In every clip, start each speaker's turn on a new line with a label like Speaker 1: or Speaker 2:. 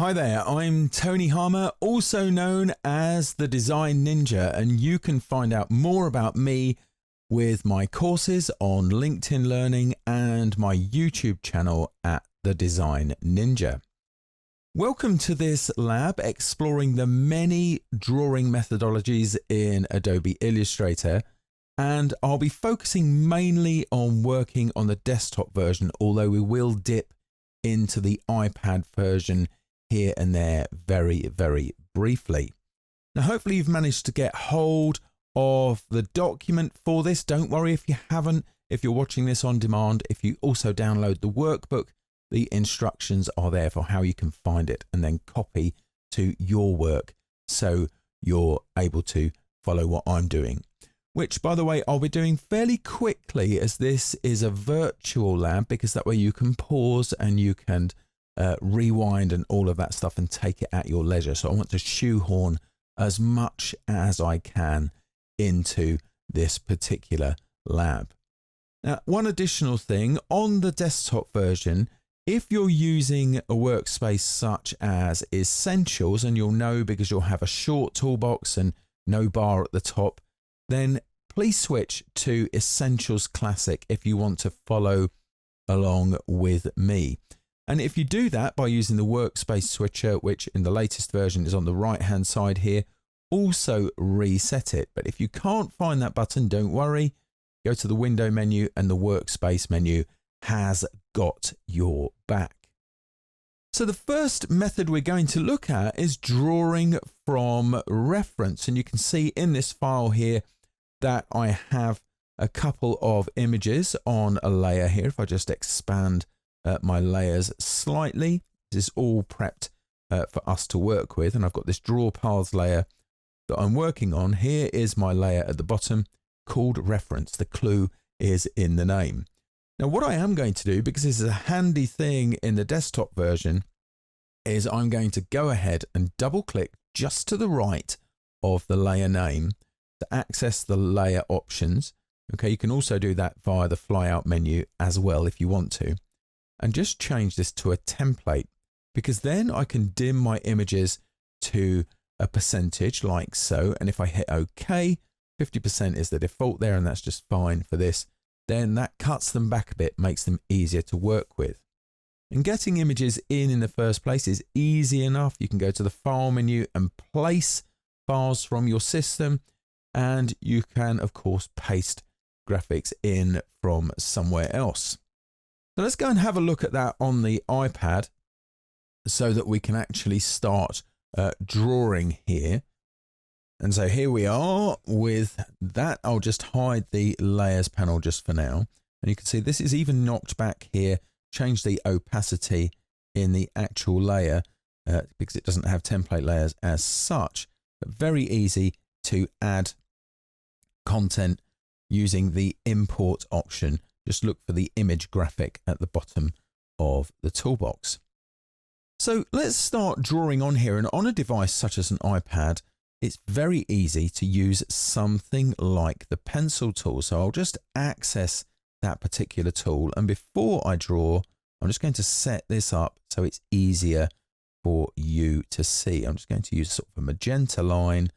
Speaker 1: Hi there, I'm Tony Harmer, also known as the Design Ninja, and you can find out more about me with my courses on LinkedIn Learning and my YouTube channel at the Design Ninja. Welcome to this lab exploring the many drawing methodologies in Adobe Illustrator, and I'll be focusing mainly on working on the desktop version, although we will dip into the iPad version here and there very briefly. Now hopefully you've managed to get hold of the document for this. Don't worry if you haven't, if you're watching this on demand. If you also download the workbook, the instructions are there for how you can find it and then copy to your work so you're able to follow what I'm doing, which by the way I'll be doing fairly quickly as this is a virtual lab, because that way you can pause and you can rewind and all of that stuff and take it at your leisure. So I want to shoehorn as much as I can into this particular lab. Now, one additional thing on the desktop version, if you're using a workspace such as Essentials, and you'll know because you'll have a short toolbox and no bar at the top, then please switch to Essentials Classic if you want to follow along with me. And if you do that by using the workspace switcher, which in the latest version is on the right hand side here, also reset it. But if you can't find that button, don't worry, go to the window menu and the workspace menu has got your back. So the first method we're going to look at is drawing from reference. And you can see in this file here that I have a couple of images on a layer here. If I just expand my layers slightly, this is all prepped for us to work with, and I've got this draw paths layer that I'm working on. Here is my layer at the bottom called reference. The clue is in the name. Now what I am going to do, because this is a handy thing in the desktop version, is I'm going to go ahead and double click just to the right of the layer name to access the layer options. Okay, you can also do that via the flyout menu as well if you want to. And just change this to a template, because then I can dim my images to a percentage like so. And if I hit OK, 50% is the default there, and that's just fine for this. Then that cuts them back a bit, makes them easier to work with. And getting images in the first place is easy enough. You can go to the file menu and place files from your system, and you can of course paste graphics in from somewhere else. So let's go and have a look at that on the iPad so that we can actually start drawing here. And so here we are with that. I'll just hide the layers panel just for now. And you can see this is even knocked back here, change the opacity in the actual layer because it doesn't have template layers as such, but very easy to add content using the import option. Just look for the image graphic at the bottom of the toolbox. So let's start drawing on here. And on a device such as an iPad, it's very easy to use something like the pencil tool. So I'll just access that particular tool. And before I draw, I'm just going to set this up so it's easier for you to see. I'm just going to use sort of a magenta line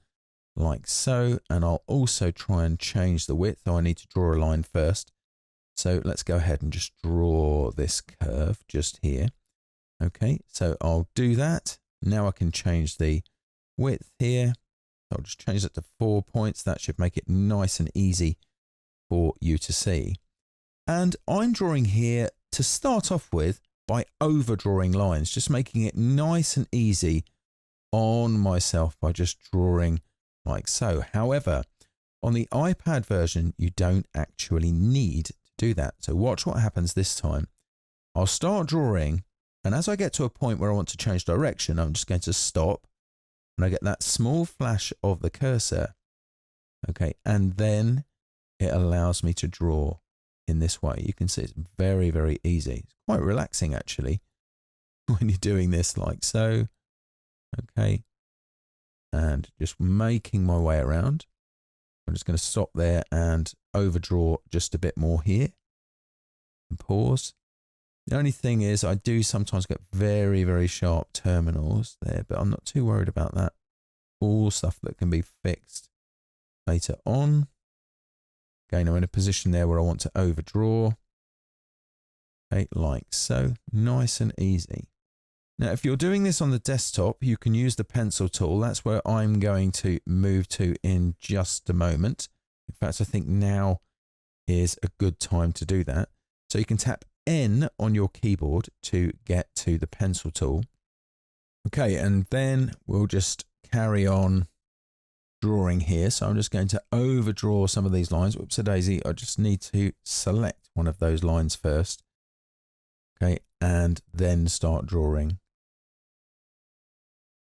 Speaker 1: like so. And I'll also try and change the width. So I need to draw a line first. So let's go ahead and just draw this curve just here. Okay, so I'll do that. Now I can change the width here. I'll just change it to 4 points. That should make it nice and easy for you to see. And I'm drawing here to start off with by overdrawing lines, just making it nice and easy on myself by just drawing like so. However, on the iPad version, you don't actually need do that. So watch what happens this time. I'll start drawing, and as I get to a point where I want to change direction, I'm just going to stop, and I get that small flash of the cursor. Okay, and then it allows me to draw in this way. You can see it's very easy. It's quite relaxing actually when you're doing this like so. Okay, and just making my way around. I'm just going to stop there and overdraw just a bit more here and pause. The only thing is I do sometimes get very, very sharp terminals there, but I'm not too worried about that. All stuff that can be fixed later on. Again, I'm in a position there where I want to overdraw. Okay, like so. Nice and easy. Now, if you're doing this on the desktop, you can use the pencil tool. That's where I'm going to move to in just a moment. In fact, I think now is a good time to do that. So you can tap N on your keyboard to get to the pencil tool. Okay, and then we'll just carry on drawing here. So I'm just going to overdraw some of these lines. Whoops a daisy. I just need to select one of those lines first. Okay, and then start drawing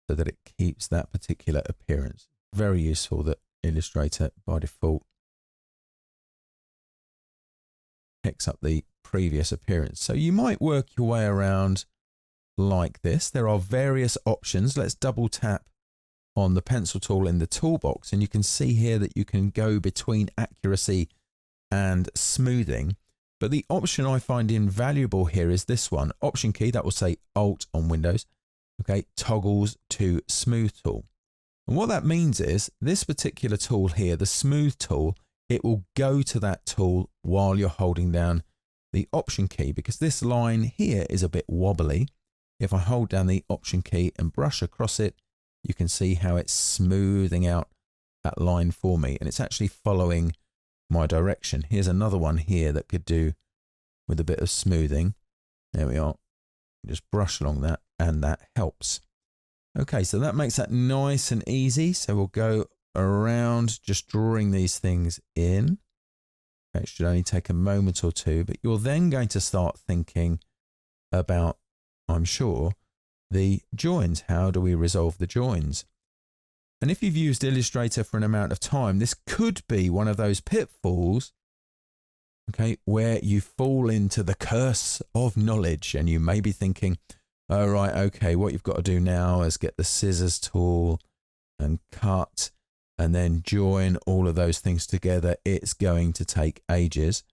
Speaker 1: so that it keeps that particular appearance. Very useful that Illustrator by default picks up the previous appearance. So you might work your way around like this. There are various options. Let's double tap on the pencil tool in the toolbox, and you can see here that you can go between accuracy and smoothing. But the option I find invaluable here is this one, Option key, that will say Alt on Windows, okay, toggles to Smooth tool. And what that means is this particular tool here, the Smooth tool, it will go to that tool while you're holding down the Option key, because this line here is a bit wobbly. If I hold down the Option key and brush across it, you can see how it's smoothing out that line for me, and it's actually following my direction. Here's another one here that could do with a bit of smoothing. There we are. Just brush along that, and that helps. Okay, so that makes that nice and easy. So we'll go around just drawing these things in. It should only take a moment or two, but you're then going to start thinking about, I'm sure, the joins. How do we resolve the joins? And if you've used Illustrator for an amount of time, this could be one of those pitfalls, okay, where you fall into the curse of knowledge, and you may be thinking, oh, right, okay, what you've got to do now is get the scissors tool and cut and then join all of those things together. It's going to take ages.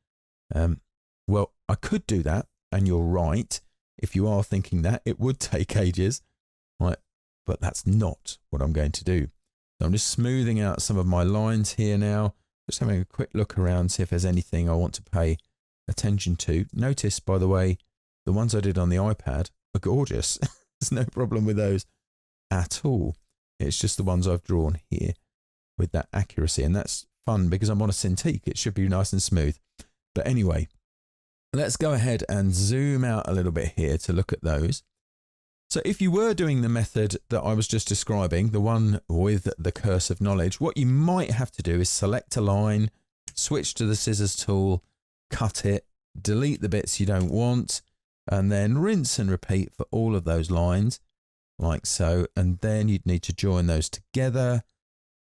Speaker 1: Well, I could do that, and you're right. If you are thinking that, it would take ages, right? But that's not what I'm going to do. So I'm just smoothing out some of my lines here now, just having a quick look around, see if there's anything I want to pay attention to. Notice, by the way, the ones I did on the iPad are gorgeous. There's no problem with those at all. It's just the ones I've drawn here with that accuracy, and that's fun because I'm on a Cintiq. It should be nice and smooth. But anyway, let's go ahead and zoom out a little bit here to look at those. So if you were doing the method that I was just describing, the one with the curse of knowledge, what you might have to do is select a line, switch to the scissors tool, cut it, delete the bits you don't want, and then rinse and repeat for all of those lines, like so. And then you'd need to join those together.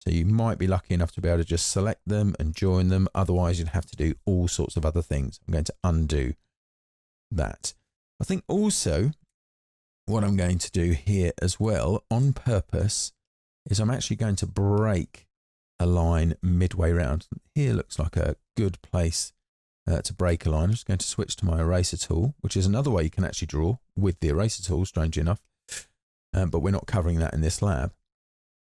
Speaker 1: So you might be lucky enough to be able to just select them and join them. Otherwise, you'd have to do all sorts of other things. I'm going to undo that. I think also what I'm going to do here as well on purpose is I'm actually going to break a line midway round. Here looks like a good place to break a line. I'm just going to switch to my eraser tool, which is another way you can actually draw with the eraser tool, strangely enough. But we're not covering that in this lab.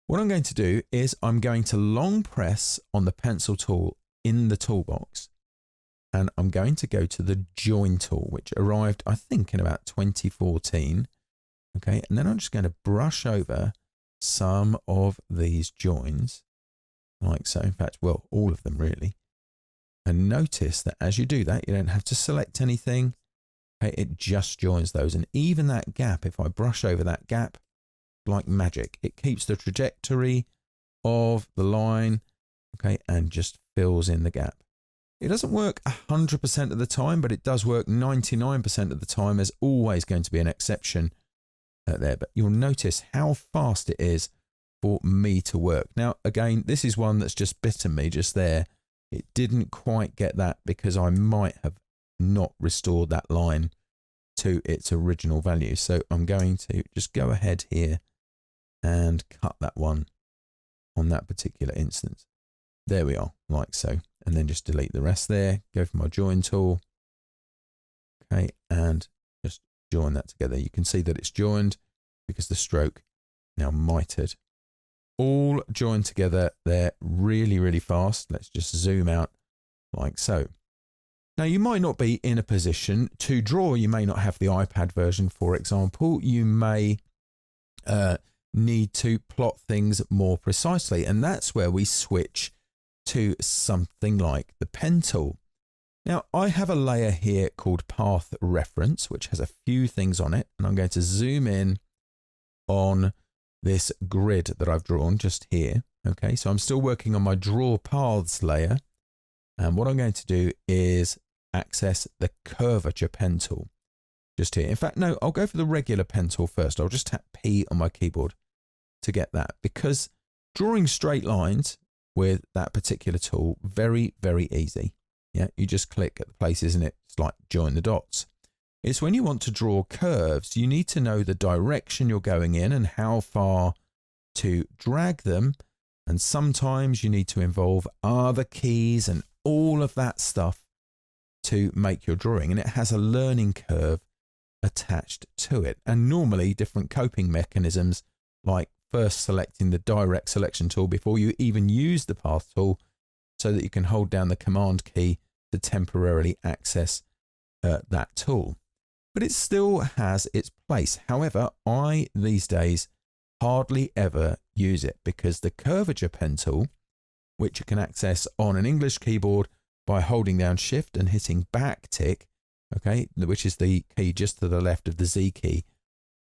Speaker 1: What I'm going to do is I'm going to long press on the pencil tool in the toolbox, and I'm going to go to the join tool, which arrived, I think, in about 2014. Okay, and then I'm just going to brush over some of these joins, like so. In fact, well, all of them really. And notice that as you do that, you don't have to select anything. Okay, it just joins those. And even that gap, if I brush over that gap, like magic, it keeps the trajectory of the line, okay, and just fills in the gap. It doesn't work 100% of the time, but it does work 99% of the time. There's always going to be an exception there, but you'll notice how fast it is for me to work. Now, again, this is one that's just bitten me just there. It didn't quite get that because I might have not restored that line to its original value. So I'm going to just go ahead here and cut that one on that particular instance. There we are, like so. And then just delete the rest there. Go for my join tool. Okay, and join that together. You can see that it's joined because the stroke now mitered. All joined together. They're really, really fast. Let's just zoom out like so. Now, you might not be in a position to draw. You may not have the iPad version, for example. You may need to plot things more precisely. And that's where we switch to something like the pen tool. Now, I have a layer here called Path Reference, which has a few things on it. And I'm going to zoom in on this grid that I've drawn just here. Okay, so I'm still working on my Draw Paths layer. And what I'm going to do is access the Curvature pen tool just here. In fact, no, I'll go for the regular pen tool first. I'll just tap P on my keyboard to get that, because drawing straight lines with that particular tool, very, very easy. Yeah, you just click at the places and it's like join the dots. It's when you want to draw curves, you need to know the direction you're going in and how far to drag them. And sometimes you need to involve other keys and all of that stuff to make your drawing. And it has a learning curve attached to it. And normally different coping mechanisms, like first selecting the direct selection tool before you even use the path tool, so that you can hold down the command key to temporarily access that tool. But it still has its place. However, I these days hardly ever use it, because the Curvature pen tool, which you can access on an English keyboard by holding down Shift and hitting back tick, okay, which is the key just to the left of the Z key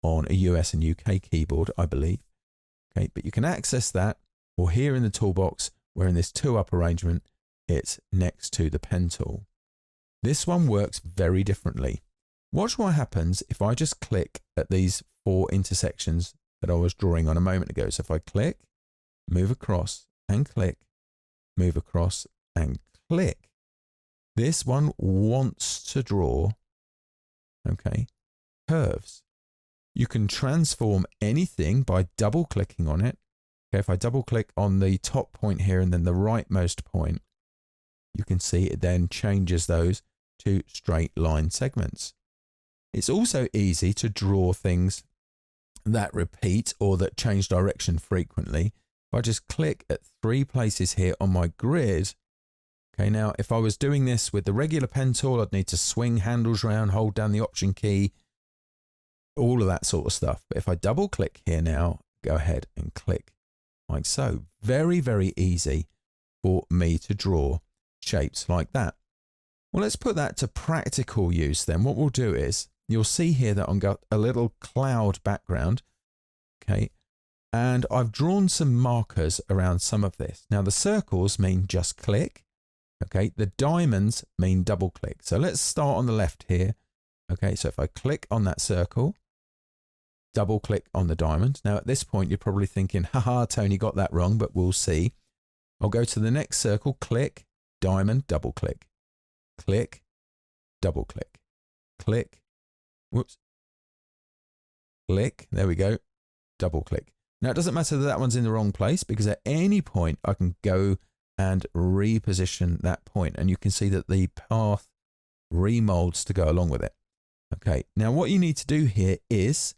Speaker 1: on a US and UK keyboard, I believe. Okay, but you can access that, or here in the toolbox, where in this two up arrangement, it's next to the pen tool. This one works very differently. Watch what happens if I just click at these four intersections that I was drawing on a moment ago. So if I click, move across and click, move across and click, this one wants to draw, okay, curves. You can transform anything by double clicking on it. Okay, if I double click on the top point here and then the rightmost point, you can see it then changes those to straight line segments. It's also easy to draw things that repeat or that change direction frequently. If I just click at three places here on my grid. Okay, now if I was doing this with the regular pen tool, I'd need to swing handles around, hold down the Option key, all of that sort of stuff. But if I double click here now, go ahead and click like so. Very, very easy for me to draw shapes like that. Well, let's put that to practical use then. What we'll do is, you'll see here that I've got a little cloud background, okay, and I've drawn some markers around some of this. Now the circles mean just click, okay, the diamonds mean double click. So let's start on the left here. Okay, so if I click on that circle, double click on the diamond. Now at this point, you're probably thinking, haha, Tony got that wrong, but we'll see. I'll go to the next circle, click, diamond, double click, click, double click, click, whoops, click, there we go, double click. Now it doesn't matter that that one's in the wrong place, because at any point I can go and reposition that point, and you can see that the path remolds to go along with it. Okay, now what you need to do here is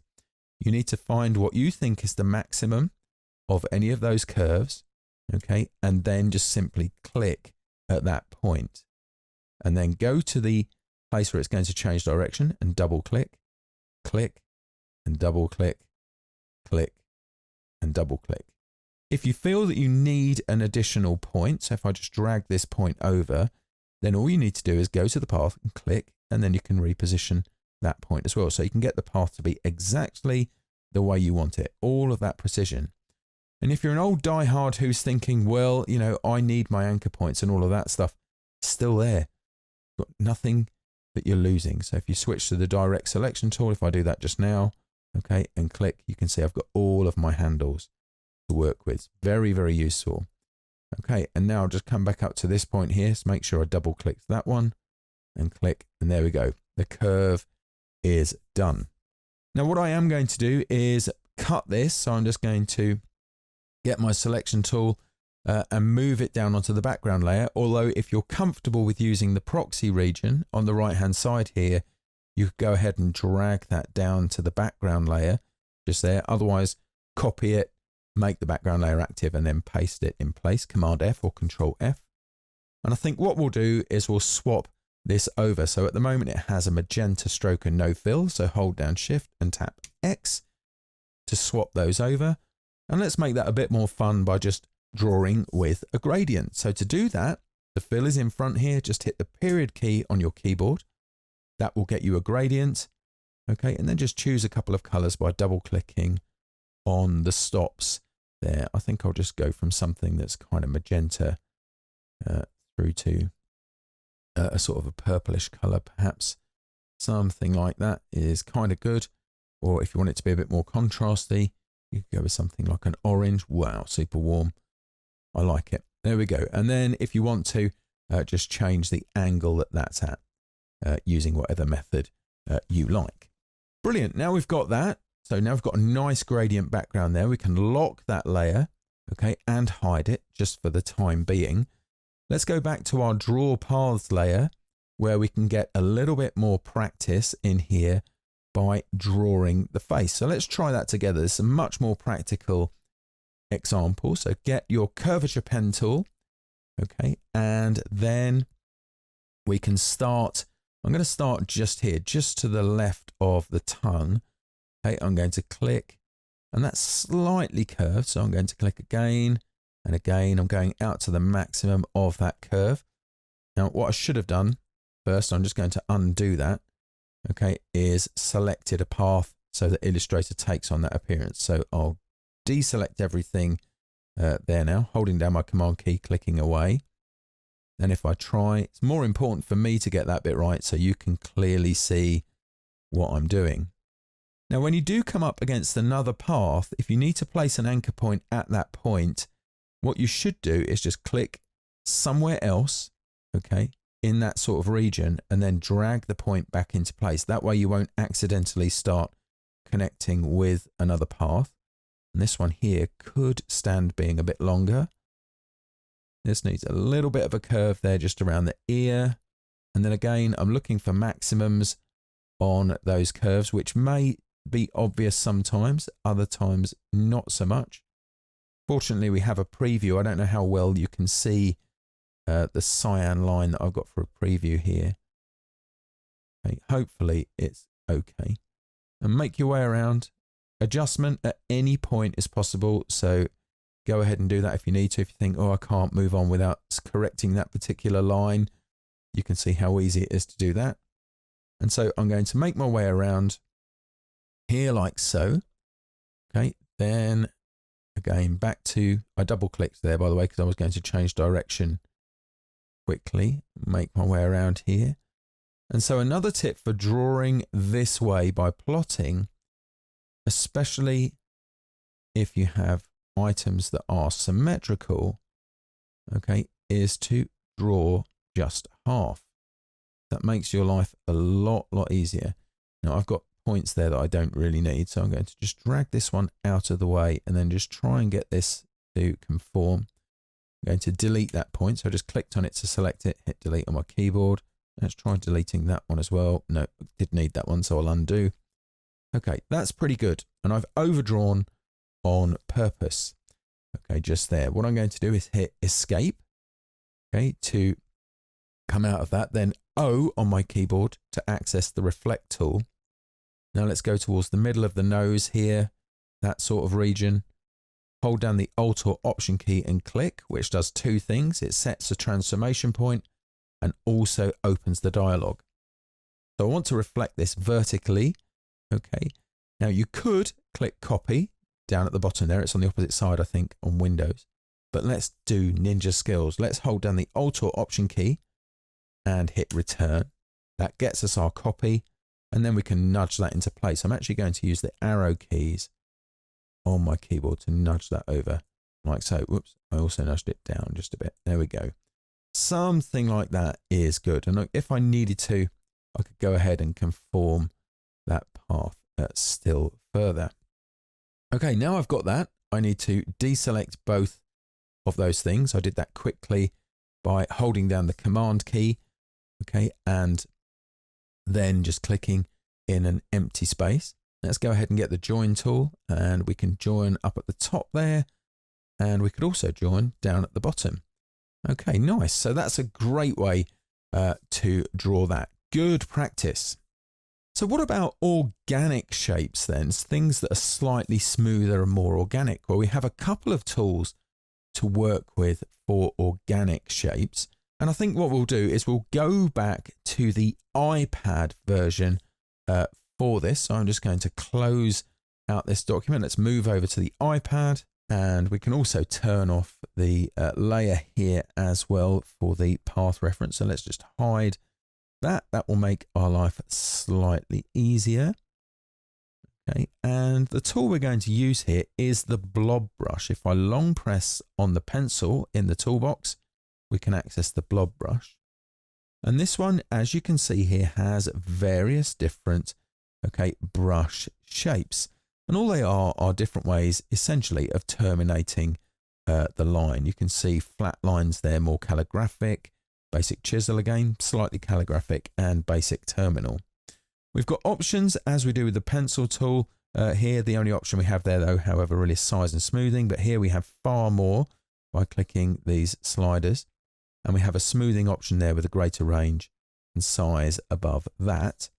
Speaker 1: you need to find what you think is the maximum of any of those curves, okay, and then just simply click at that point, and then go to the place where it's going to change direction and double click, click, and double click, click, and double click. If you feel that you need an additional point, so if I just drag this point over, then all you need to do is go to the path and click, and then you can reposition that point as well. So you can get the path to be exactly the way you want it, all of that precision. And if you're an old diehard who's thinking, well, you know, I need my anchor points and all of that stuff, it's still there. You've got nothing that you're losing. So if you switch to the direct selection tool, if I do that just now, okay, and click, you can see I've got all of my handles to work with. Very, very useful. Okay, and now I'll just come back up to this point here. So make sure I double click that one and click, and there we go. The curve is done. Now what I am going to do is cut this. So I'm just going to get my selection tool and move it down onto the background layer. Although if you're comfortable with using the proxy region on the right hand side here, you could go ahead and drag that down to the background layer just there. Otherwise, copy it, make the background layer active, and then paste it in place. Command F or Control F. And I think what we'll do is we'll swap this over. So at the moment it has a magenta stroke and no fill. So hold down Shift and tap X to swap those over. And let's make that a bit more fun by just drawing with a gradient. So to do that, the fill is in front here. Just hit the period key on your keyboard. That will get you a gradient. Okay, and then just choose a couple of colors by double clicking on the stops there. I think I'll just go from something that's kind of magenta through to a sort of a purplish color, perhaps. Something like that is kind of good. Or if you want it to be a bit more contrasty, you could go with something like an orange. Wow, super warm. I like it. There we go. And then if you want to, just change the angle that that's at using whatever method you like. Brilliant. Now we've got that. So now we've got a nice gradient background there. We can lock that layer, okay, and hide it just for the time being. Let's go back to our draw paths layer where we can get a little bit more practice in here by drawing the face. So let's try that together. This is a much more practical example. So get your curvature pen tool, okay, and then we can start. I'm going to start just here, just to the left of the tongue. Okay, I'm going to click, and that's slightly curved. So I'm going to click again and again. I'm going out to the maximum of that curve. Now, what I should have done first, I'm just going to undo that, okay, is selected a path so that Illustrator takes on that appearance. So I'll deselect everything there now, holding down my Command key, clicking away. And if I try, it's more important for me to get that bit right so you can clearly see what I'm doing. Now, when you do come up against another path, if you need to place an anchor point at that point, what you should do is just click somewhere else, okay, in that sort of region, and then drag the point back into place. That way you won't accidentally start connecting with another path. And this one here could stand being a bit longer. This needs a little bit of a curve there just around the ear. And then again, I'm looking for maximums on those curves, which may be obvious sometimes, other times not so much. Fortunately, we have a preview. I don't know how well you can see the cyan line that I've got for a preview here. Okay, hopefully it's okay. And make your way around. Adjustment at any point is possible. So go ahead and do that if you need to. If you think, oh, I can't move on without correcting that particular line, you can see how easy it is to do that. And so I'm going to make my way around here like so. Okay, then again, back to, I double clicked there, by the way, because I was going to change direction quickly, make my way around here. And so another tip for drawing this way by plotting, especially if you have items that are symmetrical, okay, is to draw just half. That makes your life a lot easier. Now I've got points there that I don't really need, so I'm going to just drag this one out of the way and then just try and get this to conform. I'm going to delete that point, so I just clicked on it to select it, hit delete on my keyboard. Let's try deleting that one as well. No, did need that one, so I'll undo. Okay, that's pretty good. And I've overdrawn on purpose. Okay, just there. What I'm going to do is hit escape, okay, to come out of that. Then O on my keyboard to access the reflect tool. Now let's go towards the middle of the nose here, that sort of region. Hold down the Alt or Option key and click, which does two things. It sets a transformation point and also opens the dialog. So I want to reflect this vertically. Okay. Now you could click copy down at the bottom there. It's on the opposite side, I think, on Windows. But let's do ninja skills. Let's hold down the Alt or Option key and hit return. That gets us our copy. And then we can nudge that into place. I'm actually going to use the arrow keys on my keyboard to nudge that over like so. Whoops, I also nudged it down just a bit. There we go. Something like that is good. And if I needed to, I could go ahead and conform that path still further. Okay, now I've got that. I need to deselect both of those things. I did that quickly by holding down the Command key, okay, and then just clicking in an empty space. Let's go ahead and get the join tool, and we can join up at the top there, and we could also join down at the bottom. Okay, nice. So that's a great way to draw that. Good practice. So what about organic shapes then? Things that are slightly smoother and more organic. Well, we have a couple of tools to work with for organic shapes. And I think what we'll do is we'll go back to the iPad version for this. So I'm just going to close out this document. Let's move over to the iPad, and we can also turn off the layer here as well for the path reference. So let's just hide that. That will make our life slightly easier. Okay, and the tool we're going to use here is the Blob Brush. If I long press on the pencil in the toolbox, we can access the Blob Brush. And this one, as you can see here, has various different brush shapes. And all they are different ways, essentially, of terminating the line. You can see flat lines there, more calligraphic, basic chisel again, slightly calligraphic, and basic terminal. We've got options as we do with the pencil tool. Here, the only option we have there, though, however, really is size and smoothing. But here we have far more by clicking these sliders. And we have a smoothing option there with a greater range and size above that.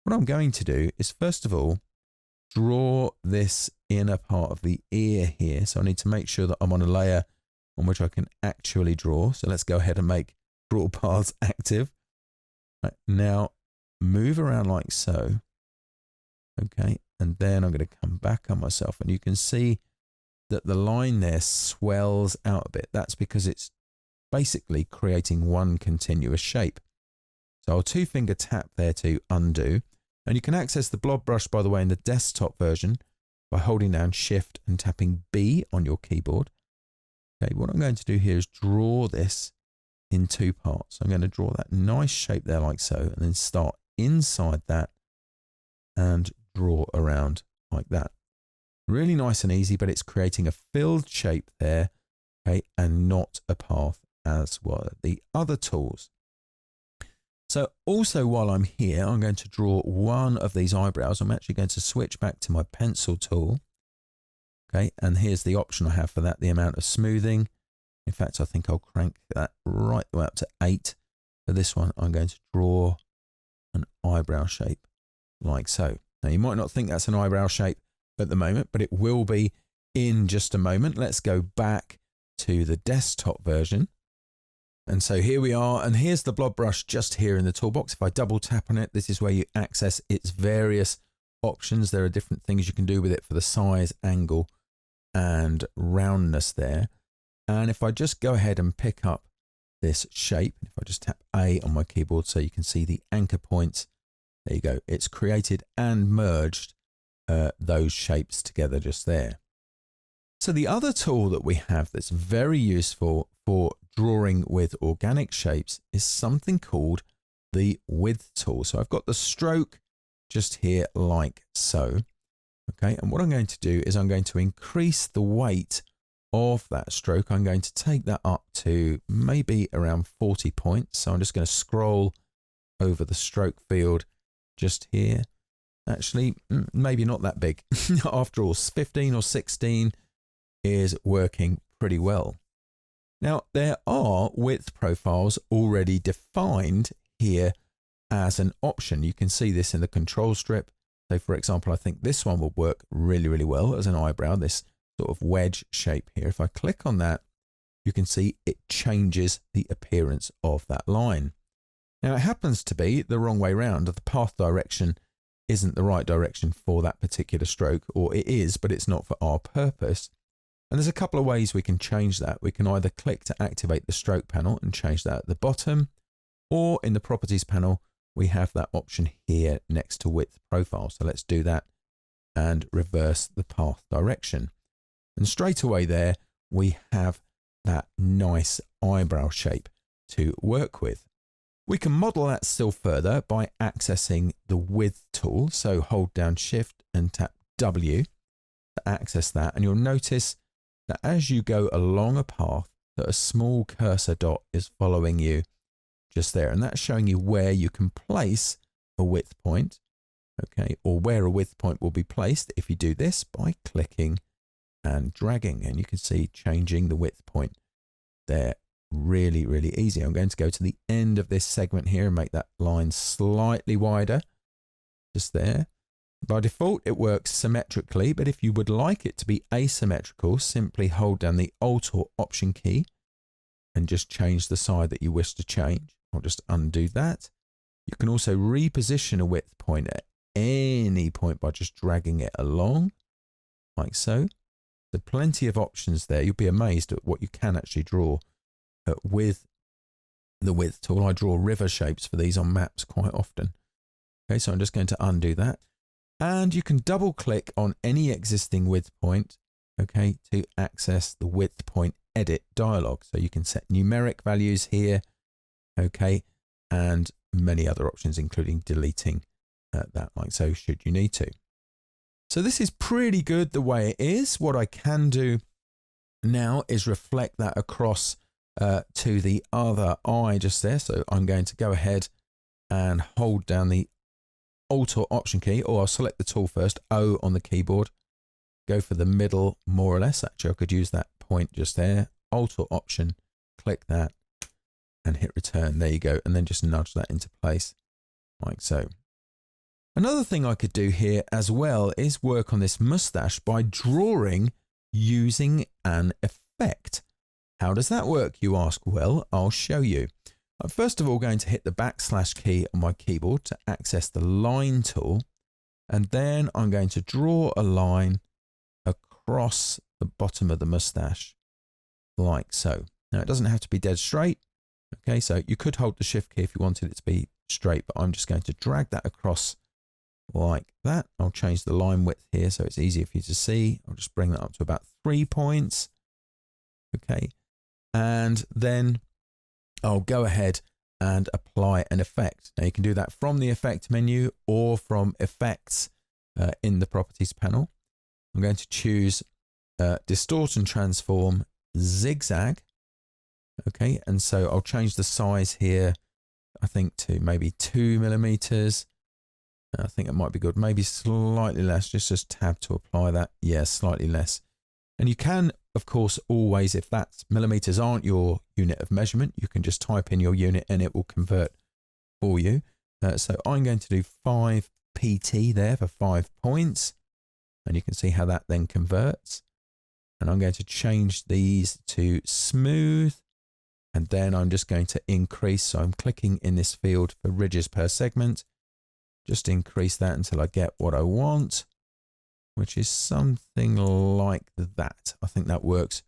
Speaker 1: What I'm going to do is, first of all, draw this inner part of the ear here. So I need to make sure that I'm on a layer on which I can actually draw. So let's go ahead and make draw paths active. Right, now move around like so. Okay, and then I'm going to come back on myself, and you can see that the line there swells out a bit. That's because it's basically creating one continuous shape. So I'll two-finger tap there to undo. And you can access the Blob Brush, by the way, in the desktop version by holding down Shift and tapping B on your keyboard. Okay, what I'm going to do here is draw this in two parts. I'm going to draw that nice shape there like so, and then start inside that and draw around like that. Really nice and easy, but it's creating a filled shape there, okay, and not a path as well. The other tools. So also while I'm here, I'm going to draw one of these eyebrows. I'm actually going to switch back to my pencil tool. Okay, and here's the option I have for that, the amount of smoothing. In fact, I think I'll crank that right the way up to 8. For this one, I'm going to draw an eyebrow shape like so. Now, you might not think that's an eyebrow shape at the moment, but it will be in just a moment. Let's go back to the desktop version. And so here we are, and here's the Blob Brush just here in the toolbox. If I double tap on it, this is where you access its various options. There are different things you can do with it for the size, angle, and roundness there. And if I just go ahead and pick up this shape, if I just tap A on my keyboard so you can see the anchor points, there you go. It's created and merged those shapes together just there. So the other tool that we have that's very useful for drawing with organic shapes is something called the width tool. So I've got the stroke just here like so. Okay, and what I'm going to do is I'm going to increase the weight of that stroke. I'm going to take that up to maybe around 40 points. So I'm just going to scroll over the stroke field just here. Actually, maybe not that big. After all, 15 or 16 is working pretty well. Now, there are width profiles already defined here as an option. You can see this in the control strip. So, for example, I think this one will work really, really well as an eyebrow, this sort of wedge shape here. If I click on that, you can see it changes the appearance of that line. Now, it happens to be the wrong way round. The path direction isn't the right direction for that particular stroke, or it is, but it's not for our purpose. And there's a couple of ways we can change that. We can either click to activate the stroke panel and change that at the bottom, or in the properties panel, we have that option here next to width profile. So let's do that and reverse the path direction. And straight away there, we have that nice eyebrow shape to work with. We can model that still further by accessing the width tool. So hold down Shift and tap W to access that. And you'll notice that as you go along a path, that a small cursor dot is following you just there. And that's showing you where you can place a width point, okay, or where a width point will be placed if you do this by clicking and dragging, and you can see changing the width point there. Really, really easy. I'm going to go to the end of this segment here and make that line slightly wider, just there. By default, it works symmetrically, but if you would like it to be asymmetrical, simply hold down the Alt or Option key and just change the side that you wish to change. I'll just undo that. You can also reposition a width point at any point by just dragging it along, like so. There are plenty of options there. You'll be amazed at what you can actually draw with the width tool. I draw river shapes for these on maps quite often. Okay, so I'm just going to undo that. And you can double click on any existing width point, okay, to access the width point edit dialog. So you can set numeric values here, okay, and many other options, including deleting that, like so, should you need to. So this is pretty good the way it is. What I can do now is reflect that across to the other eye just there. So I'm going to go ahead and hold down the Alt or Option key, or I'll select the tool first, O on the keyboard, go for the middle more or less. Actually, I could use that point just there, Alt or Option, click that and hit return. There you go. And then just nudge that into place like so. Another thing I could do here as well is work on this mustache by drawing using an effect. How does that work, you ask? Well, I'll show you. I'm first of all going to hit the backslash key on my keyboard to access the line tool, and then I'm going to draw a line across the bottom of the mustache like so. Now it doesn't have to be dead straight, okay, so you could hold the shift key if you wanted it to be straight, but I'm just going to drag that across like that. I'll change the line width here so it's easier for you to see. I'll just bring that up to about 3 points, okay, and then I'll go ahead and apply an effect. Now you can do that from the effect menu or from effects in the properties panel. I'm going to choose distort and transform zigzag. Okay, and so I'll change the size here, I think to maybe 2 millimeters. I think it might be good. Maybe slightly less, just tab to apply that. Yeah, slightly less. And you can, of course, always, if that millimeters aren't your unit of measurement, you can just type in your unit and it will convert for you. So I'm going to do 5 PT there for 5 points. And you can see how that then converts. And I'm going to change these to smooth. And then I'm just going to increase. So I'm clicking in this field for ridges per segment. Just increase that until I get what I want, which is something like that. I think that works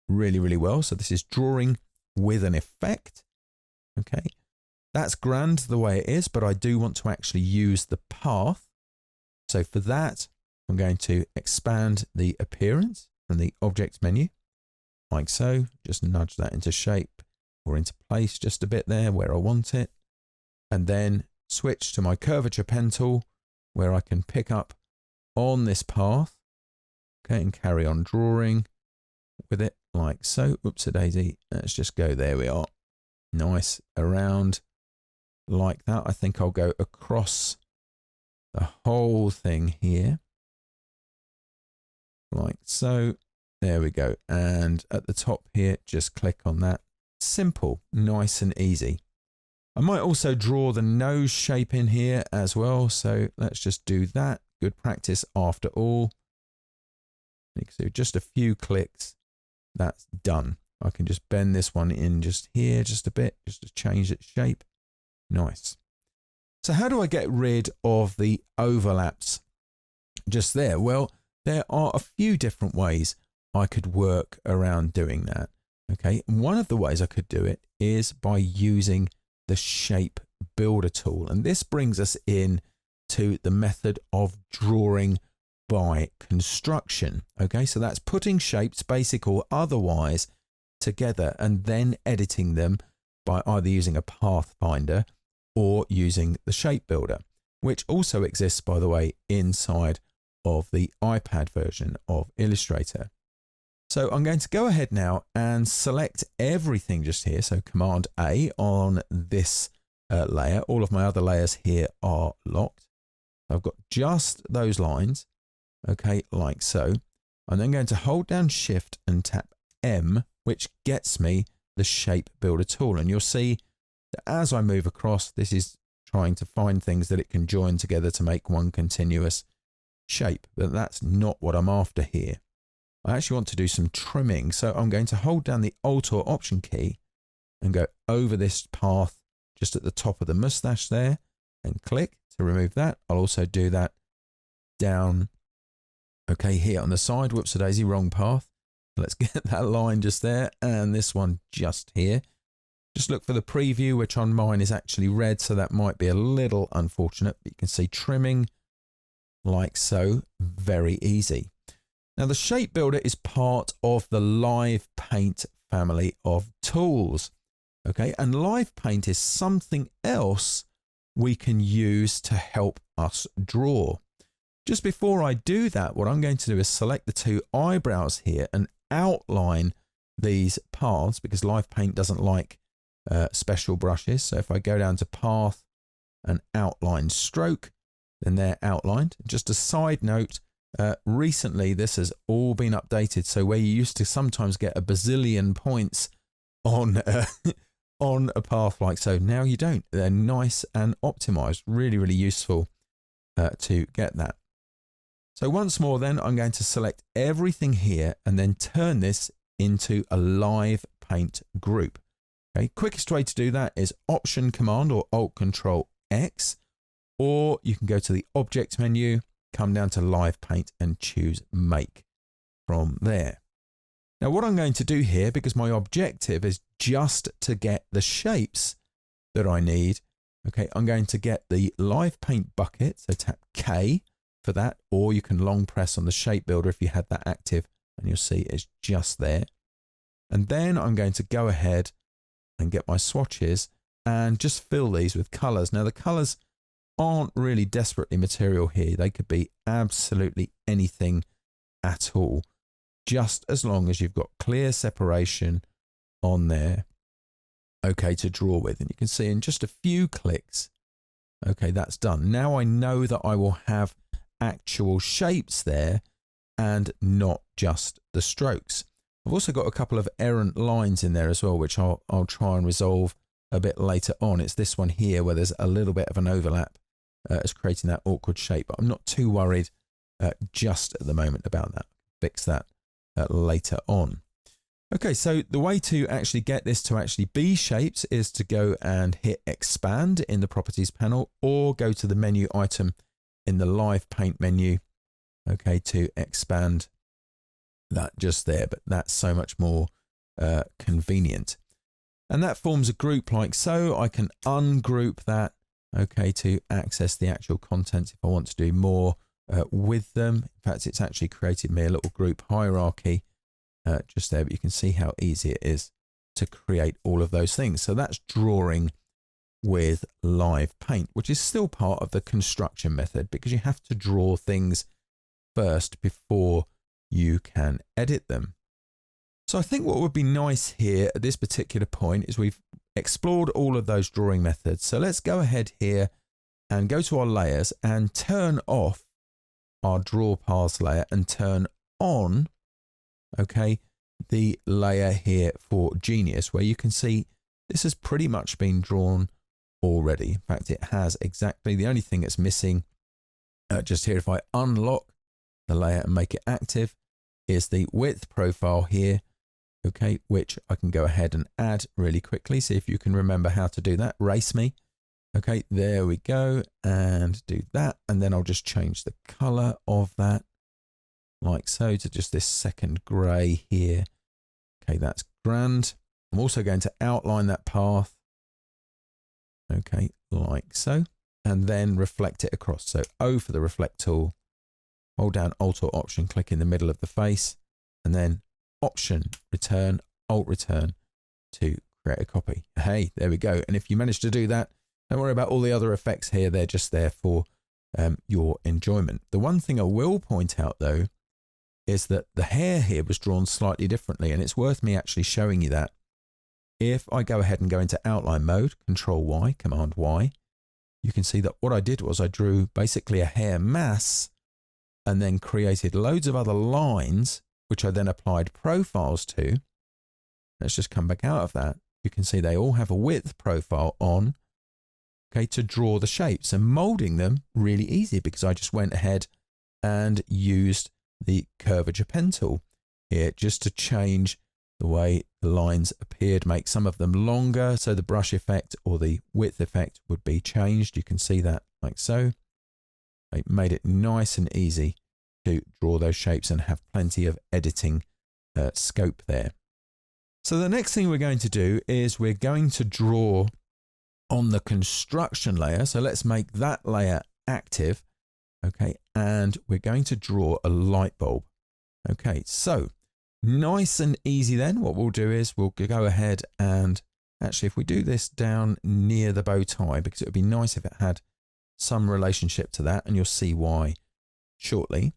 Speaker 1: really, really well. So this is drawing with an effect. Okay, that's grand the way it is, but I do want to actually use the path. So for that, I'm going to expand the appearance from the object menu, like so. Just nudge that into shape or into place just a bit there where I want it. And then switch to my curvature pen tool where I can pick up on this path, okay, and carry on drawing with it like so. Oops-a-daisy. Let's just go, there we are. Nice, around like that. I think I'll go across the whole thing here, like so. There we go. And at the top here, just click on that. Simple, nice and easy. I might also draw the nose shape in here as well. So let's just do that. Good practice after all. You can do just a few clicks. That's done. I can just bend this one in just here, just a bit, just to change its shape. Nice. So how do I get rid of the overlaps just there? Well, there are a few different ways I could work around doing that. Okay. One of the ways I could do it is by using the shape builder tool. And this brings us in to the method of drawing by construction. Okay, so that's putting shapes, basic or otherwise, together and then editing them by either using a pathfinder or using the shape builder, which also exists, by the way, inside of the iPad version of Illustrator. So I'm going to go ahead now and select everything just here. So Command A on this layer. All of my other layers here are locked. I've got just those lines, okay, like so. I'm then going to hold down Shift and tap M, which gets me the Shape Builder tool. And you'll see that as I move across, this is trying to find things that it can join together to make one continuous shape. But that's not what I'm after here. I actually want to do some trimming. So I'm going to hold down the Alt or Option key and go over this path just at the top of the mustache there and click to remove that. I'll also do that down, okay, here on the side. Whoops a daisy, wrong path. Let's get that line just there and this one just here. Just look for the preview, which on mine is actually red, so that might be a little unfortunate, but you can see trimming like so, very easy. Now the Shape Builder is part of the Live Paint family of tools, okay, and Live Paint is something else we can use to help us draw. Just before I do that, what I'm going to do is select the two eyebrows here and outline these paths, because Live Paint doesn't like special brushes. So if I go down to Path and Outline Stroke, then they're outlined. Just a side note, recently this has all been updated. So where you used to sometimes get a bazillion points on on a path like so, now you don't. They're nice and optimized. Really, really useful to get that. So once more then, I'm going to select everything here and then turn this into a Live Paint group. Okay, quickest way to do that is Option Command or Alt Control X, or you can go to the Object menu, come down to Live Paint and choose Make from there. Now what I'm going to do here, because my objective is just to get the shapes that I need, okay, I'm going to get the Live Paint bucket, so tap K for that, or you can long press on the Shape Builder if you had that active, and you'll see it's just there. And then I'm going to go ahead and get my swatches and just fill these with colors. Now the colors aren't really desperately material here. They could be absolutely anything at all, just as long as you've got clear separation on there, okay, to draw with. And you can see in just a few clicks, okay, that's done. Now I know that I will have actual shapes there and not just the strokes. I've also got a couple of errant lines in there as well, which I'll try and resolve a bit later on. It's this one here where there's a little bit of an overlap as creating that awkward shape, but I'm not too worried just at the moment about that. Fix that later on. Okay, so the way to actually get this to actually be shapes is to go and hit Expand in the Properties panel, or go to the menu item in the Live Paint menu, okay, to expand that just there, but that's so much more convenient. And that forms a group like so. I can ungroup that, okay, to access the actual content if I want to do more with them. In fact, it's actually created me a little group hierarchy just there, but you can see how easy it is to create all of those things. So that's drawing with Live Paint, which is still part of the construction method, because you have to draw things first before you can edit them. So I think what would be nice here at this particular point is we've explored all of those drawing methods. So let's go ahead here and go to our layers and turn off our draw paths layer and turn on, okay, the layer here for Genius, where you can see this has pretty much been drawn already. In fact, it has exactly. The only thing that's missing just here, if I unlock the layer and make it active, is the width profile here, okay, which I can go ahead and add really quickly. See if you can remember how to do that. Race me. Okay, there we go, and do that, and then I'll just change the color of that like so to just this second gray here. Okay, that's grand. I'm also going to outline that path, okay, like so, and then reflect it across. So O for the reflect tool, hold down Alt or Option, click in the middle of the face, and then Option, return, Alt return to create a copy. Hey, there we go. And if you manage to do that, don't worry about all the other effects here. They're just there for your enjoyment. The one thing I will point out though, is that the hair here was drawn slightly differently, and it's worth me actually showing you that. if I go ahead and go into outline mode, Control Y, Command Y, you can see that what I did was I drew basically a hair mass and then created loads of other lines, which I then applied profiles to. Let's just come back out of that. You can see they all have a width profile on, okay, to draw the shapes, and molding them really easy because I just went ahead and used the curvature pen tool here just to change the way the lines appeared, make some of them longer so the brush effect or the width effect would be changed. You can see that like so. I made it nice and easy to draw those shapes and have plenty of editing scope there. So the next thing we're going to do is we're going to draw on the construction layer. So let's make that layer active. Okay, and we're going to draw a light bulb. Okay, so nice and easy then. What we'll do is we'll go ahead and actually if we do this down near the bow tie, because it would be nice if it had some relationship to that, and you'll see why shortly.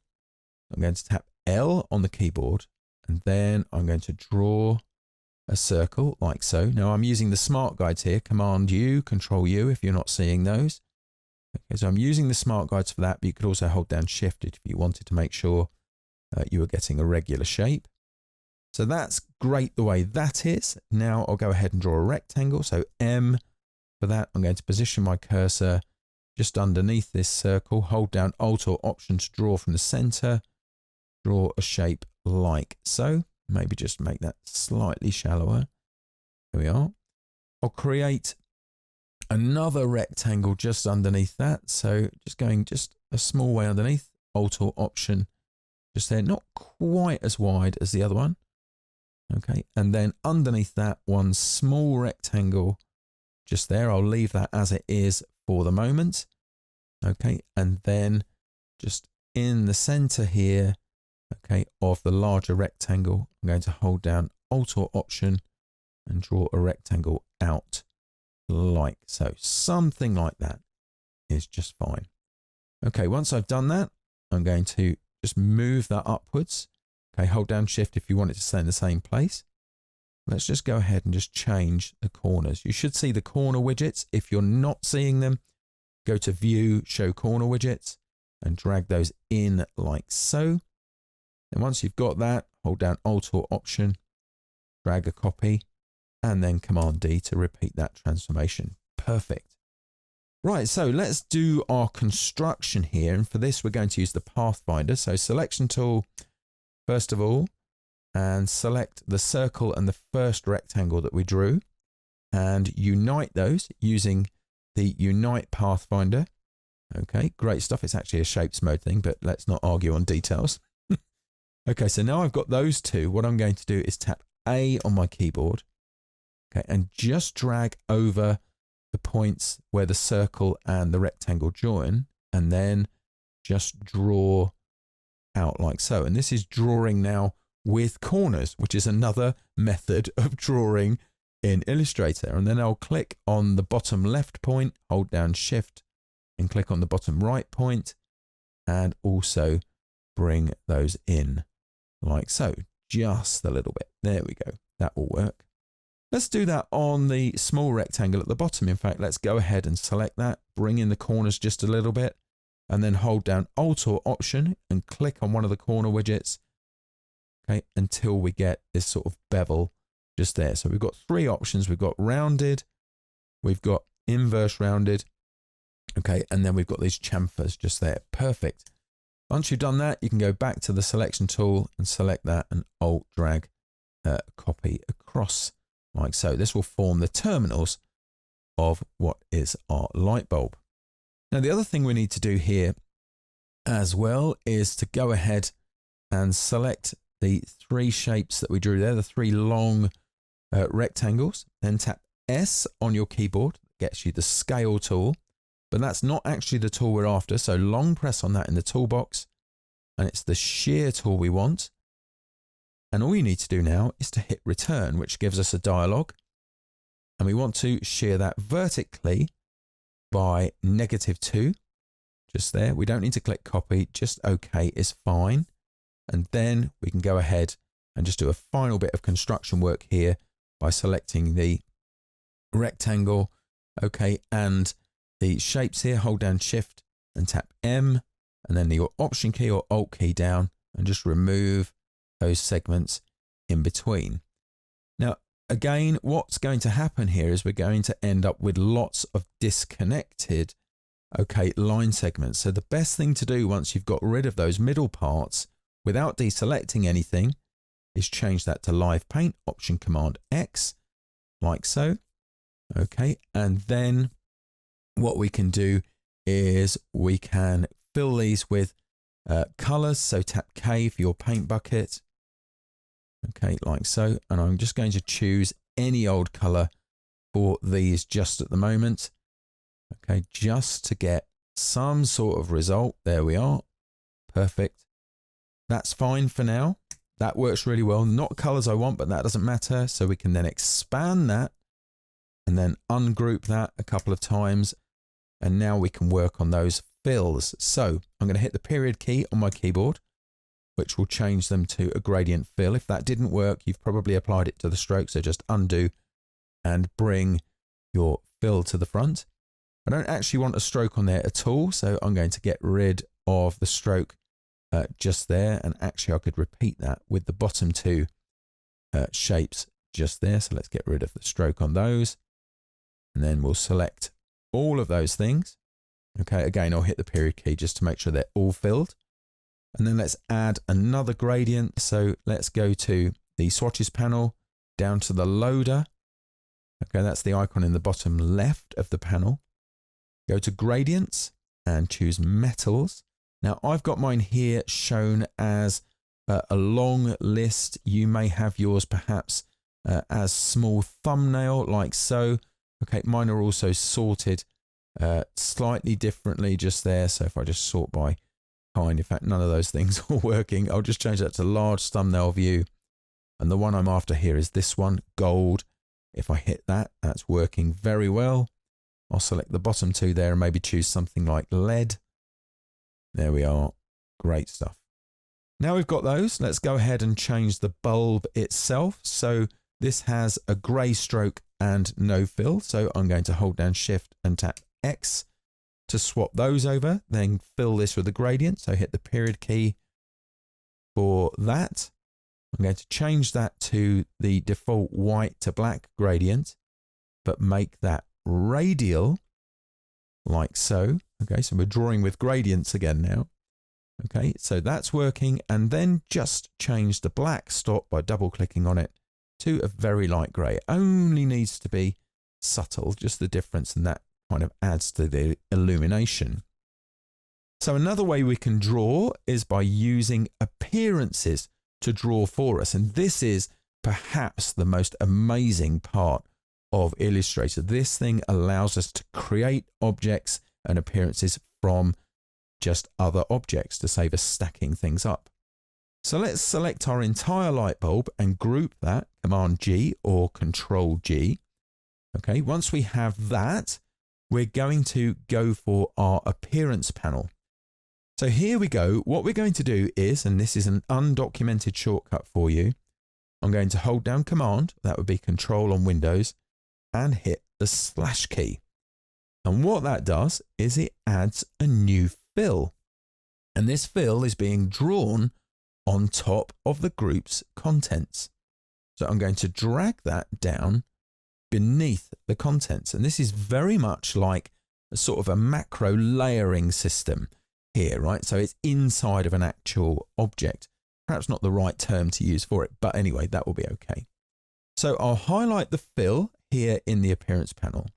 Speaker 1: I'm going to tap L on the keyboard and then I'm going to draw a circle like so. Now I'm using the smart guides here, Command U, Control U if you're not seeing those. Okay, so I'm using the smart guides for that, but you could also hold down Shift if you wanted to make sure you were getting a regular shape. So that's great the way that is. Now I'll go ahead and draw a rectangle. So M for that, I'm going to position my cursor just underneath this circle, hold down Alt or Option to draw from the center, draw a shape like so. Maybe just make that slightly shallower. There we are. I'll create another rectangle just underneath that. So just going just a small way underneath, Alt or Option just there, not quite as wide as the other one. Okay, and then underneath that one small rectangle just there. I'll leave that as it is for the moment. Okay, and then just in the center here, okay, of the larger rectangle, I'm going to hold down Alt or Option and draw a rectangle out like so. Something like that is just fine. Okay, once I've done that, I'm going to just move that upwards. Okay, hold down Shift if you want it to stay in the same place. Let's just go ahead and just change the corners. You should see the corner widgets. If you're not seeing them, go to View, Show Corner Widgets, and drag those in like so. And once you've got that, hold down Alt or Option, drag a copy, and then Command D to repeat that transformation. Perfect. Right, so let's do our construction here. And for this, we're going to use the Pathfinder. So Selection Tool, first of all, and select the circle and the first rectangle that we drew, and unite those using the Unite Pathfinder. Okay, great stuff. It's actually a shapes mode thing, but let's not argue on details. Okay, so now I've got those two. What I'm going to do is tap A on my keyboard, okay, and just drag over the points where the circle and the rectangle join, and then just draw out like so. And this is drawing now with corners, which is another method of drawing in Illustrator. And then I'll click on the bottom left point, hold down Shift, and click on the bottom right point, and also bring those in like so, just a little bit. There we go. That will work. Let's do that on the small rectangle at the bottom. In fact, let's go ahead and select that, bring in the corners just a little bit, and then hold down Alt or Option and click on one of the corner widgets, okay, until we get this sort of bevel just there. So we've got three options. We've got rounded, we've got inverse rounded, okay, and then we've got these chamfers just there. Perfect. Once you've done that, you can go back to the Selection Tool and select that and Alt drag copy across like so. This will form the terminals of what is our light bulb. Now, the other thing we need to do here as well is to go ahead and select the three shapes that we drew there, the three long rectangles, then tap S on your keyboard, gets you the scale tool, but that's not actually the tool we're after. So long press on that in the toolbox, and it's the shear tool we want. And all you need to do now is to hit return, which gives us a dialog. And we want to shear that vertically by -2, just there. We don't need to click copy, just OK is fine. And then we can go ahead and just do a final bit of construction work here by selecting the rectangle, okay, and the shapes here, hold down Shift and tap M, and then your Option key or Alt key down, and just remove those segments in between. Now, again, what's going to happen here is we're going to end up with lots of disconnected, okay, line segments. So the best thing to do once you've got rid of those middle parts without deselecting anything is change that to Live Paint, Option Command X, like so. Okay, and then what we can do is we can fill these with colors. So tap K for your paint bucket. Okay, like so. And I'm just going to choose any old color for these just at the moment. Okay, just to get some sort of result. There we are. Perfect. That's fine for now. That works really well. Not colors I want, but that doesn't matter. So we can then expand that and then ungroup that a couple of times. And now we can work on those fills. So I'm going to hit the period key on my keyboard, which will change them to a gradient fill. If that didn't work, you've probably applied it to the stroke. So just undo and bring your fill to the front. I don't actually want a stroke on there at all. So I'm going to get rid of the stroke just there. And actually I could repeat that with the bottom two shapes just there. So let's get rid of the stroke on those. And then we'll select all of those things. Okay, again, I'll hit the period key just to make sure they're all filled. And then let's add another gradient. So let's go to the swatches panel, down to the loader. Okay, that's the icon in the bottom left of the panel. Go to gradients and choose metals. Now I've got mine here shown as a long list. You may have yours perhaps as small thumbnail like so. Okay, mine are also sorted slightly differently just there. So if I just sort by kind, in fact, none of those things are working. I'll just change that to large thumbnail view. And the one I'm after here is this one, gold. If I hit that, that's working very well. I'll select the bottom two there and maybe choose something like lead. There we are. Great stuff. Now we've got those, let's go ahead and change the bulb itself. So this has a grey stroke and no fill. So I'm going to hold down Shift and tap X to swap those over, then fill this with a gradient. So hit the period key for that. I'm going to change that to the default white to black gradient, but make that radial like so. Okay, so we're drawing with gradients again now. Okay, so that's working. And then just change the black stop by double clicking on it to a very light grey. It only needs to be subtle, just the difference, and that kind of adds to the illumination. So another way we can draw is by using appearances to draw for us. And this is perhaps the most amazing part of Illustrator. This thing allows us to create objects and appearances from just other objects to save us stacking things up. So let's select our entire light bulb and group that, Command G or Control G. Okay, once we have that, we're going to go for our appearance panel. So here we go. What we're going to do is, and this is an undocumented shortcut for you, I'm going to hold down Command, that would be Control on Windows, and hit the slash key. And what that does is it adds a new fill. And this fill is being drawn on top of the group's contents. So I'm going to drag that down beneath the contents. And this is very much like a sort of a macro layering system here, right? So it's inside of an actual object. Perhaps not the right term to use for it, but anyway, that will be okay. So I'll highlight the fill here in the appearance panel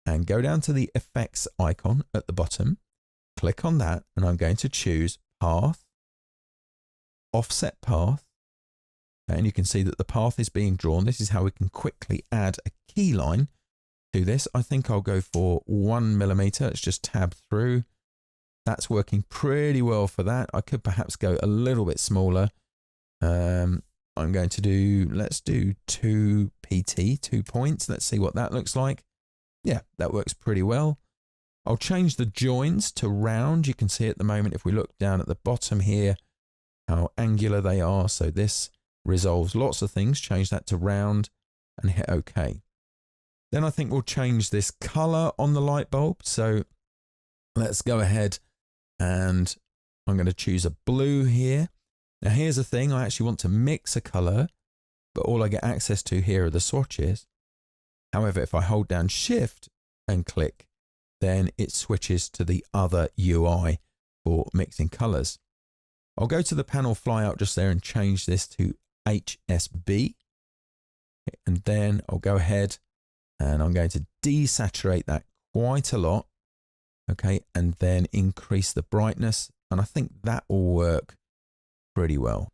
Speaker 1: and go down to the effects icon at the bottom, click on that, and I'm going to choose path, offset path. And you can see that the path is being drawn. This is how we can quickly add a key line to this. I think I'll go for 1 millimeter. Let's just tab through. That's working pretty well for that. I could perhaps go a little bit smaller. I'm going to do, let's do 2 PT, 2 points. Let's see what that looks like. Yeah, that works pretty well. I'll change the joins to round. You can see at the moment, if we look down at the bottom here, how angular they are. So this resolves lots of things. Change that to round. and hit OK. Then I think we'll change this color on the light bulb. So let's go ahead and I'm going to choose a blue here. Now here's the thing, I actually want to mix a color, but all I get access to here are the swatches. However, if I hold down Shift and click, then it switches to the other UI for mixing colors. I'll go to the panel flyout just there and change this to HSB. And then I'll go ahead and I'm going to desaturate that quite a lot. Okay, and then increase the brightness. And I think that will work pretty well.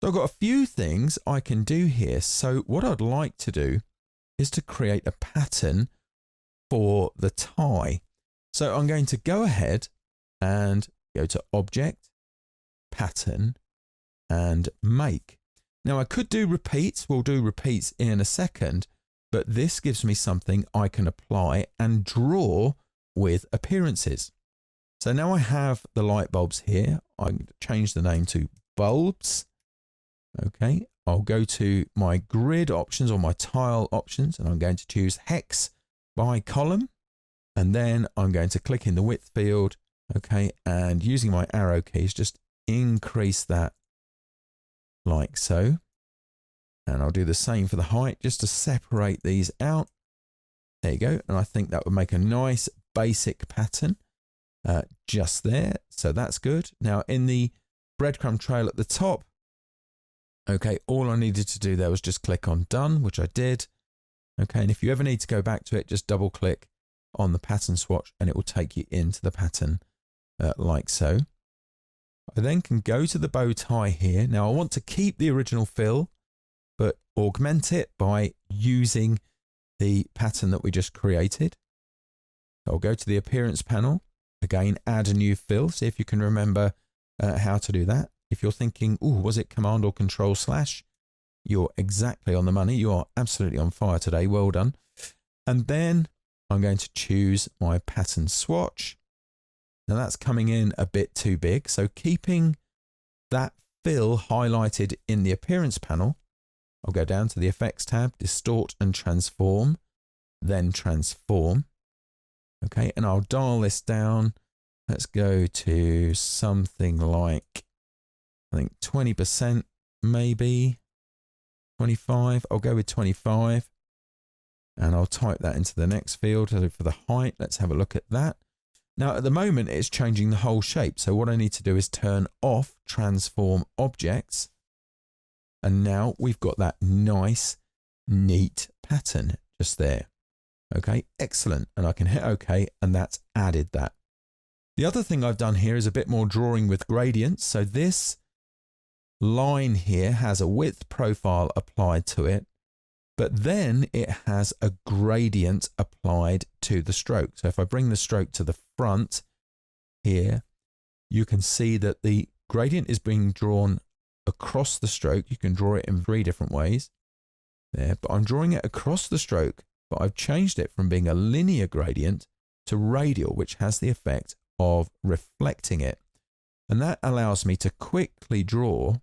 Speaker 1: So I've got a few things I can do here. So what I'd like to do is to create a pattern for the tie. So I'm going to go ahead and go to Object, Pattern, and Make. Now I could do repeats. We'll do repeats in a second, but this gives me something I can apply and draw with appearances. So now I have the light bulbs here. I can change the name to bulbs. Okay, I'll go to my grid options or my tile options, and I'm going to choose hex by column. And then I'm going to click in the width field. Okay, and using my arrow keys, just increase that like so. And I'll do the same for the height just to separate these out. There you go. And I think that would make a nice basic pattern just there. So that's good. Now in the breadcrumb trail at the top, okay, all I needed to do there was just click on done, which I did. Okay, and if you ever need to go back to it, just double click on the pattern swatch and it will take you into the pattern like so. I then can go to the bow tie here. Now I want to keep the original fill, but augment it by using the pattern that we just created. I'll go to the appearance panel. Again, add a new fill. See if you can remember how to do that. If you're thinking, oh, was it Command or Control /? You're exactly on the money. You are absolutely on fire today. Well done. And then I'm going to choose my pattern swatch. Now that's coming in a bit too big. So keeping that fill highlighted in the appearance panel, I'll go down to the Effects tab, Distort and Transform, then Transform. Okay, and I'll dial this down. Let's go to something like, I think 20%, maybe 25. I'll go with 25 and I'll type that into the next field. So for the height, let's have a look at that. Now at the moment it's changing the whole shape. So what I need to do is turn off Transform Objects. And now we've got that nice, neat pattern just there. Okay, excellent. And I can hit OK and that's added that. The other thing I've done here is a bit more drawing with gradients. So this line here has a width profile applied to it, but then it has a gradient applied to the stroke. So if I bring the stroke to the front here, you can see that the gradient is being drawn across the stroke. You can draw it in 3 different ways there, but I'm drawing it across the stroke, but I've changed it from being a linear gradient to radial, which has the effect of reflecting it. And that allows me to quickly draw,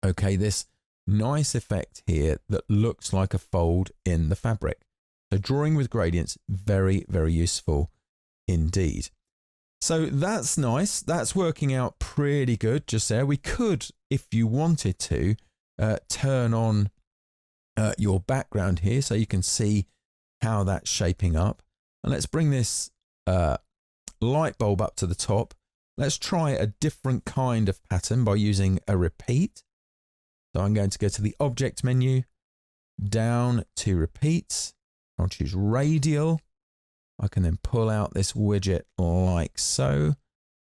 Speaker 1: okay, this nice effect here that looks like a fold in the fabric. So drawing with gradients, very, very useful indeed. So that's nice. That's working out pretty good just there. We could, if you wanted to, turn on your background here so you can see how that's shaping up. And let's bring this light bulb up to the top. Let's try a different kind of pattern by using a repeat. So I'm going to go to the Object menu, down to Repeats. I'll choose Radial. I can then pull out this widget like so. I'm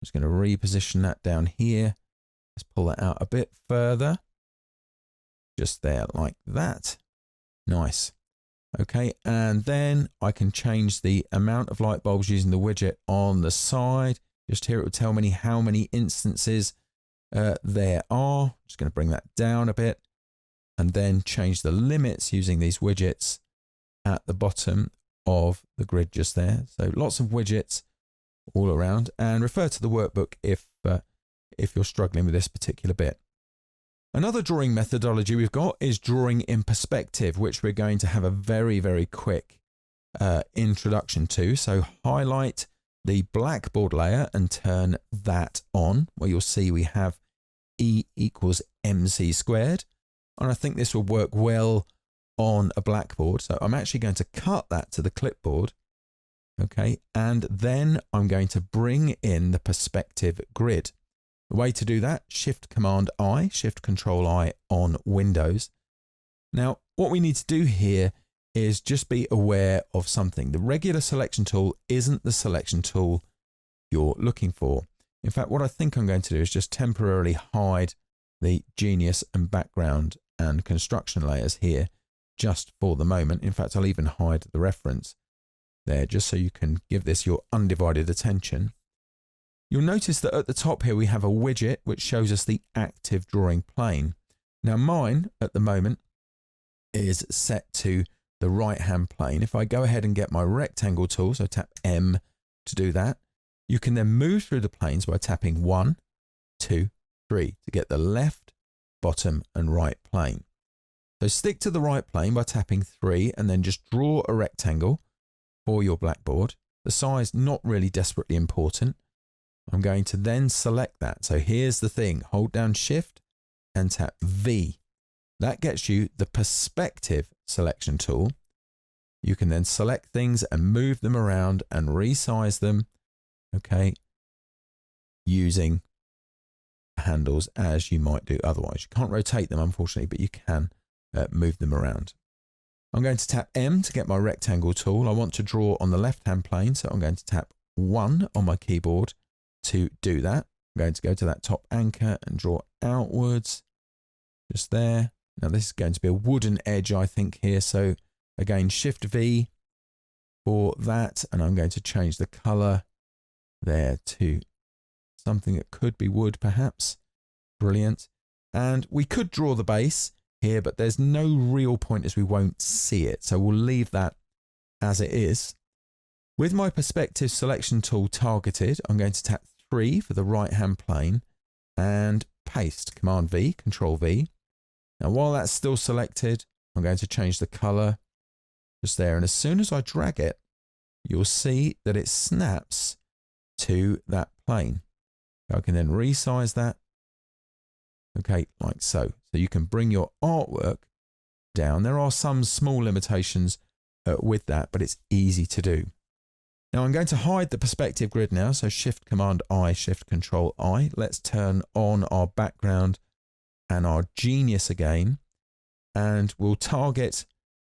Speaker 1: just going to reposition that down here. Let's pull that out a bit further. Just there like that. Nice. Okay, and then I can change the amount of light bulbs using the widget on the side. Just here it will tell me how many instances there are. Just going to bring that down a bit and then change the limits using these widgets at the bottom of the grid just there. So lots of widgets all around, and refer to the workbook if you're struggling with this particular bit. Another drawing methodology we've got is drawing in perspective, which we're going to have a very, very quick introduction to. So highlight the blackboard layer and turn that on, where you'll see we have E equals MC squared. And I think this will work well on a blackboard. So I'm actually going to cut that to the clipboard. Okay, and then I'm going to bring in the perspective grid. The way to do that, Shift Command I, Shift Control I on Windows. Now, what we need to do here is just be aware of something. The regular selection tool isn't the selection tool you're looking for. In fact, what I think I'm going to do is just temporarily hide the Genius and background and construction layers here just for the moment. In fact, I'll even hide the reference there just so you can give this your undivided attention. You'll notice that at the top here we have a widget which shows us the active drawing plane. Now mine at the moment is set to the right hand plane. If I go ahead and get my rectangle tool, so tap M to do that, you can then move through the planes by tapping 1, 2, 3 to get the left, bottom and right plane. So stick to the right plane by tapping 3 and then just draw a rectangle for your blackboard. The size not really desperately important. I'm going to then select that. So here's the thing, hold down Shift and tap V. That gets you the perspective selection tool. You can then select things and move them around and resize them, okay, using handles as you might do otherwise. You can't rotate them, unfortunately, but you can move them around. I'm going to tap M to get my rectangle tool. I want to draw on the left-hand plane, so I'm going to tap 1 on my keyboard to do that. I'm going to go to that top anchor and draw outwards, just there. Now this is going to be a wooden edge, I think, here. So again, Shift V for that, and I'm going to change the color there to something that could be wood, perhaps. Brilliant. And we could draw the base here, but there's no real point as we won't see it. So we'll leave that as it is. With my perspective selection tool targeted, I'm going to tap 3 for the right hand plane and paste, Command V, Control V. Now while that's still selected, I'm going to change the color just there. And as soon as I drag it, you'll see that it snaps to that plane. I can then resize that. Okay, like so. So you can bring your artwork down. There are some small limitations with that, but it's easy to do. Now I'm going to hide the perspective grid now. So Shift Command I, Shift Control I. Let's turn on our background and our Genius again. And we'll target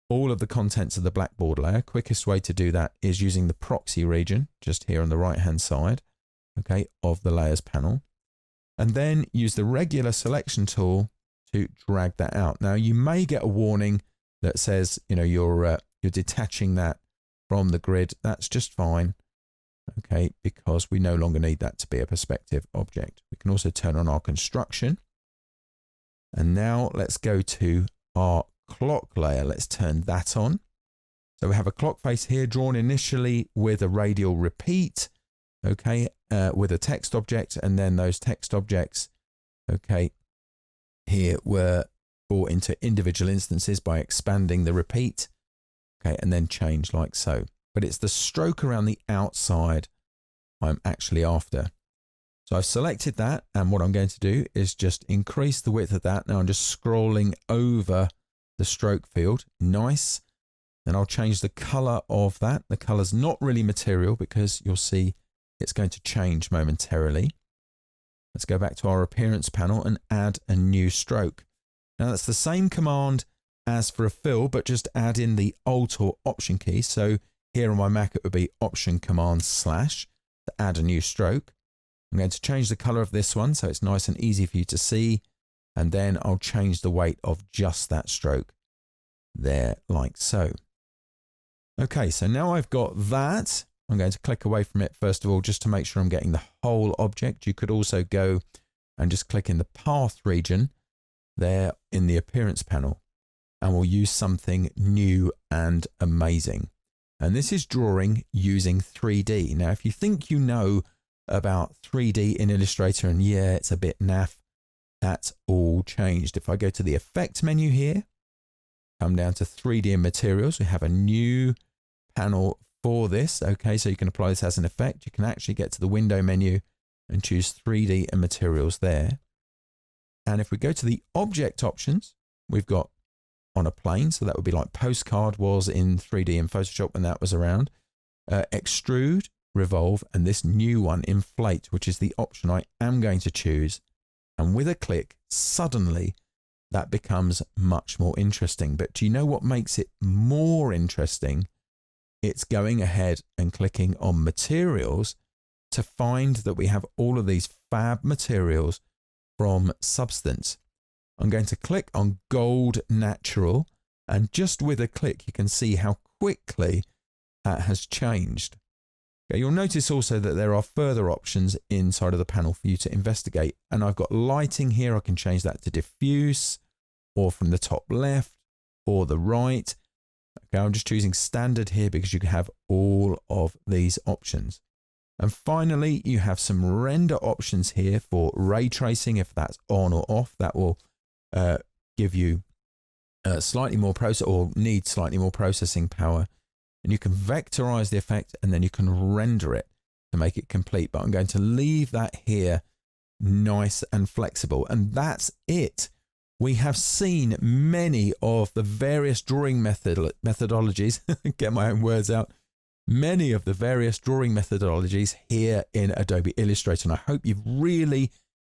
Speaker 1: all of the contents of the blackboard layer. Quickest way to do that is using the proxy region, just here on the right hand side, okay, of the layers panel. And then use the regular selection tool to drag that out. Now you may get a warning that says, you know, you're detaching that from the grid. That's just fine, okay, because we no longer need that to be a perspective object. We can also turn on our construction. And now let's go to our clock layer. Let's turn that on. So we have a clock face here drawn initially with a radial repeat, okay, with a text object, and then those text objects, okay, here were brought into individual instances by expanding the repeat, okay, and then change like so. But it's the stroke around the outside I'm actually after. So I've selected that, and what I'm going to do is just increase the width of that. Now I'm just scrolling over the stroke field. Nice. Then I'll change the color of that. The color's not really material because you'll see it's going to change momentarily. Let's go back to our appearance panel and add a new stroke. Now that's the same command as for a fill, but just add in the Alt or Option key. So here on my Mac, it would be Option Command / to add a new stroke. I'm going to change the color of this one so it's nice and easy for you to see. And then I'll change the weight of just that stroke there, like so. Okay, so now I've got that. I'm going to click away from it first of all, just to make sure I'm getting the whole object. You could also go and just click in the path region there in the appearance panel, and we'll use something new and amazing. And this is drawing using 3D. Now, if you think you know about 3D in Illustrator and yeah, it's a bit naff, that's all changed. If I go to the effect menu here, come down to 3D and materials, we have a new panel for this. Okay, so you can apply this as an effect. You can actually get to the window menu and choose 3D and materials there. And if we go to the object options, we've got on a plane, so that would be like postcard was in 3D in Photoshop when that was around. Extrude, revolve, and this new one, inflate, which is the option I am going to choose. And with a click, suddenly that becomes much more interesting. But do you know what makes it more interesting? It's going ahead and clicking on materials to find that we have all of these fab materials from Substance. I'm going to click on Gold Natural, and just with a click, you can see how quickly that has changed. Okay, you'll notice also that there are further options inside of the panel for you to investigate. And I've got lighting here. I can change that to diffuse, or from the top left or the right. Okay, I'm just choosing standard here because you can have all of these options. And finally, you have some render options here for ray tracing. If that's on or off, that will give you slightly more need slightly more processing power. And you can vectorize the effect, and then you can render it to make it complete. But I'm going to leave that here nice and flexible. And that's it. We have seen many of the various drawing methodologies, get my own words out, many of the various drawing methodologies here in Adobe Illustrator. And I hope you've really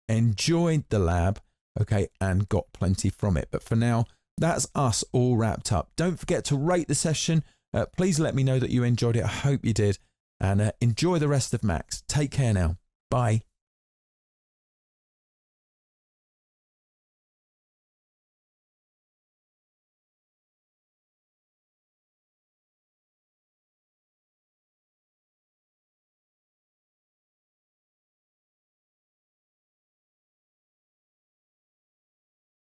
Speaker 1: enjoyed the lab, okay, and got plenty from it. But for now, that's us all wrapped up. Don't forget to rate the session. Please let me know that you enjoyed it. I hope you did. And enjoy the rest of Max. Take care now. Bye.